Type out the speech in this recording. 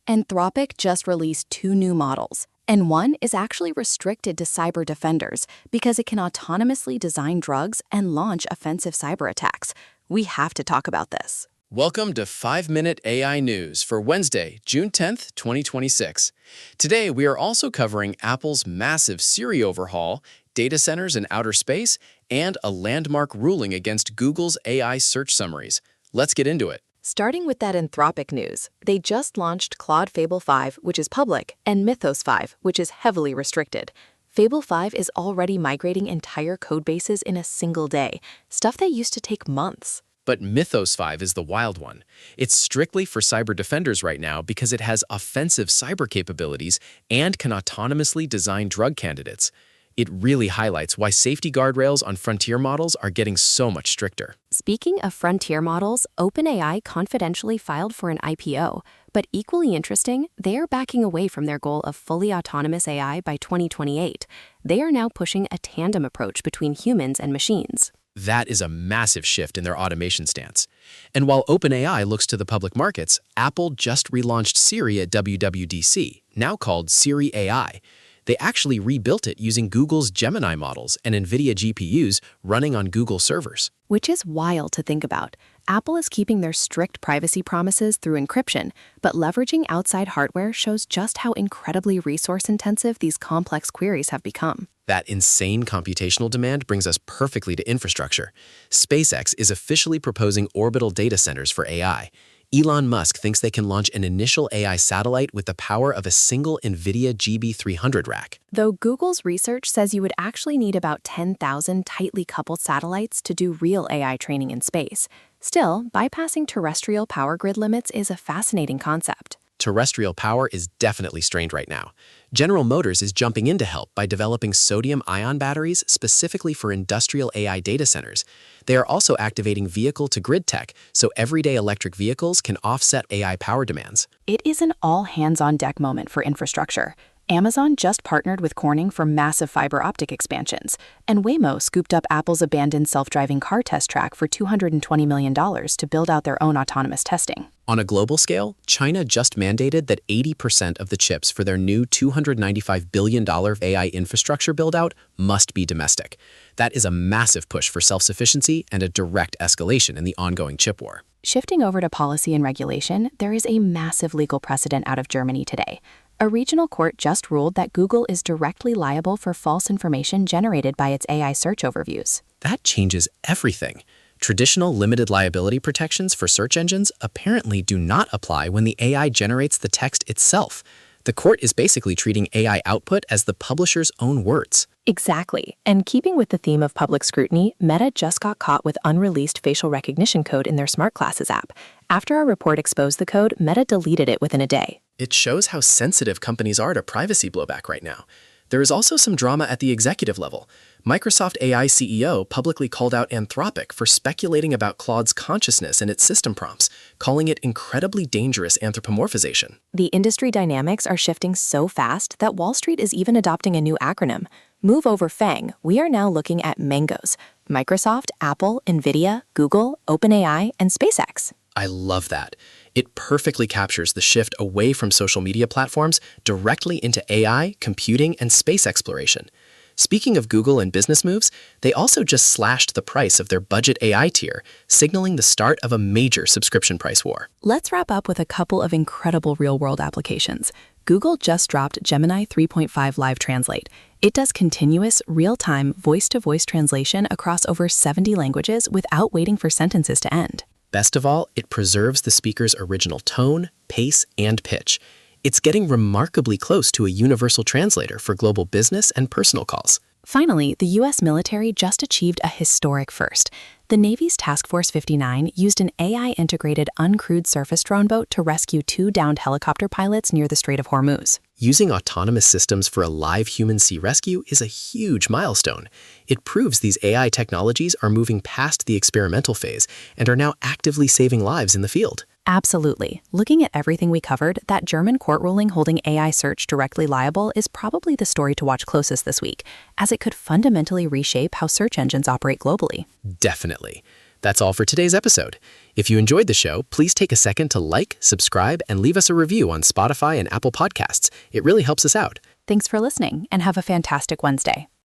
Anthropic just released 2 new models, and one is actually restricted to cyber defenders because it can autonomously design drugs and launch offensive cyber attacks. We have to talk about this. Welcome to 5-Minute AI News for Wednesday, June 10th, 2026. Today, we are also covering Apple's massive Siri overhaul, data centers in outer space, and a landmark ruling against Google's AI search summaries. Let's get into it. Starting with that Anthropic news, they just launched Claude Fable 5, which is public, and Mythos 5, which is heavily restricted. Fable 5 is already migrating entire codebases in a single day, stuff that used to take months. But Mythos 5 is the wild one. It's strictly for cyber defenders right now because it has offensive cyber capabilities and can autonomously design drug candidates. It really highlights why safety guardrails on frontier models are getting so much stricter. Speaking of frontier models, OpenAI confidentially filed for an IPO, but equally interesting, they are backing away from their goal of fully autonomous AI by 2028. They are now pushing a tandem approach between humans and machines. That is a massive shift in their automation stance. And while OpenAI looks to the public markets, Apple just relaunched Siri at WWDC, now called Siri AI. They actually rebuilt it using Google's Gemini models and NVIDIA GPUs running on Google servers. Which is wild to think about. Apple is keeping their strict privacy promises through encryption, but leveraging outside hardware shows just how incredibly resource-intensive these complex queries have become. That insane computational demand brings us perfectly to infrastructure. SpaceX is officially proposing orbital data centers for AI. Elon Musk thinks they can launch an initial AI satellite with the power of a single NVIDIA GB300 rack. Though Google's research says you would actually need about 10,000 tightly coupled satellites to do real AI training in space. Still, bypassing terrestrial power grid limits is a fascinating concept. Terrestrial power is definitely strained right now. General Motors is jumping in to help by developing sodium-ion batteries specifically for industrial AI data centers. They are also activating vehicle-to-grid tech so everyday electric vehicles can offset AI power demands. It is an all-hands-on-deck moment for infrastructure. Amazon just partnered with Corning for massive fiber optic expansions, and Waymo scooped up Apple's abandoned self-driving car test track for $220 million to build out their own autonomous testing. On a global scale, China just mandated that 80% of the chips for their new $295 billion AI infrastructure build-out must be domestic. That is a massive push for self-sufficiency and a direct escalation in the ongoing chip war. Shifting over to policy and regulation, there is a massive legal precedent out of Germany today. A regional court just ruled that Google is directly liable for false information generated by its AI search overviews. That changes everything. Traditional limited liability protections for search engines apparently do not apply when the AI generates the text itself. The court is basically treating AI output as the publisher's own words. Exactly. And keeping with the theme of public scrutiny, Meta just got caught with unreleased facial recognition code in their Smart Glasses app. After a report exposed the code, Meta deleted it within a day. It shows how sensitive companies are to privacy blowback right now. There is also some drama at the executive level. Microsoft AI CEO publicly called out Anthropic for speculating about Claude's consciousness and its system prompts, calling it incredibly dangerous anthropomorphization. The industry dynamics are shifting so fast that Wall Street is even adopting a new acronym. Move over FANG, we are now looking at Mangoes: Microsoft, Apple, NVIDIA, Google, OpenAI, and SpaceX. I love that. It perfectly captures the shift away from social media platforms directly into AI, computing, and space exploration. Speaking of Google and business moves, they also just slashed the price of their budget AI tier, signaling the start of a major subscription price war. Let's wrap up with a couple of incredible real-world applications. Google just dropped Gemini 3.5 Live Translate. It does continuous, real-time, voice-to-voice translation across over 70 languages without waiting for sentences to end. Best of all, it preserves the speaker's original tone, pace, and pitch. It's getting remarkably close to a universal translator for global business and personal calls. Finally, the U.S. military just achieved a historic first. The Navy's Task Force 59 used an AI-integrated uncrewed surface drone boat to rescue 2 downed helicopter pilots near the Strait of Hormuz. Using autonomous systems for a live human sea rescue is a huge milestone. It proves these AI technologies are moving past the experimental phase and are now actively saving lives in the field. Absolutely. Looking at everything we covered, that German court ruling holding AI search directly liable is probably the story to watch closest this week, as it could fundamentally reshape how search engines operate globally. Definitely. That's all for today's episode. If you enjoyed the show, please take a second to like, subscribe, and leave us a review on Spotify and Apple Podcasts. It really helps us out. Thanks for listening and have a fantastic Wednesday.